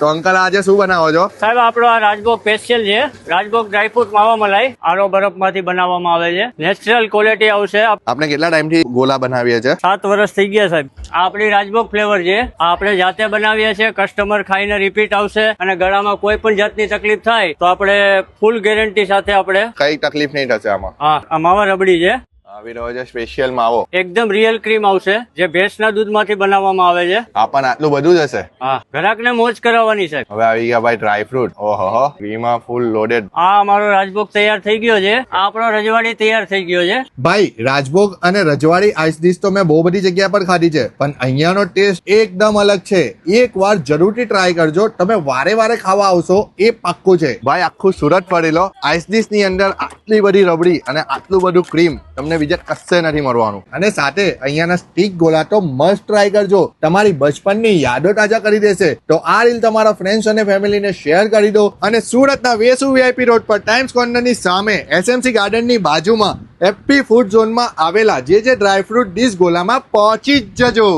તો અંકલ આજે શું બનાવો છો? સાહેબ આપણો આ રાજભોગ સ્પેશિયલ છે. રાજભોગ ડ્રાયફ્રૂટ માવા મલાઈ આરો બરફમાંથી બનાવવામાં આવે છે. નેચરલ ક્વોલિટી આવશે. આપણે કેટલા ટાઈમથી ગોલા બનાવીએ છીએ? 7 વર્ષ થઈ ગયા સાહેબ. આ આપણી રાજભોગ ફ્લેવર છે. આ આપણે જાતે બનાવીએ છીએ. કસ્ટમર ખાઈને રિપીટ આવશે અને ગળામાં કોઈ પણ જાતની તકલીફ થાય તો આપણે ફૂલ ગેરંટી સાથે આપણે કઈ તકલીફ નહીં થશે આમાં. હા, આ માવા રબડી છે. આવી રહ્યો છે સ્પેશિયલ માવો. એકદમ રિયલ ક્રીમ આવશે જે ભેંસના દૂધમાંથી બનાવવામાં આવે છે. આ પણ આટલું બધું જ હશે? હા, ગ્રાહકને મોજ કરાવવાની સાહેબ. હવે આવી ગયા ભાઈ ડ્રાયફ્રૂટ. ઓહો, ક્રીમાં ફૂલ લોડેડ. આ અમારો રાજભોગ તૈયાર થઈ ગયો છે. આ આપણો રજવાડી તૈયાર થઈ ગયો છે. ભાઈ રાજભોગ અને રજવાડી આઈસ ડીશ તો મેં બહુ બધી જગ્યા પર ખાધી છે, પણ અહીંયાનો ટેસ્ટ એકદમ અલગ છે. એકવાર જરૂરથી ટ્રાય કરજો. તમે વારે વારે ખાવા આવશો એ પાક્કું છે. ભાઈ આખું સુરત ફરી લો. આઈસ ડીશ ની અંદર આટલી બધી રબડી અને આટલું બધું ક્રીમ તમને બીજા કશે નથી મળવાનું. અને સાથે અહીંયાના સ્ટીક ગોલા તો મસ્ટ ટ્રાય કરજો. તમારી બચપનની યાદો તાજા કરી દેશે. તો આ રીલ તમારા ફ્રેન્ડ્સ અને ફેમિલીને શેર કરી દો. અને સુરતના વેસુ વીઆઈપી રોડ પર ટાઈમ્સ કોર્નરની સામે એસએમસી ગાર્ડનની બાજુમાં હેપી ફૂડ ઝોનમાં આવેલા જે ડ્રાયફ્રૂટ ડીશ ગોલામાં પહોંચી જ જજો.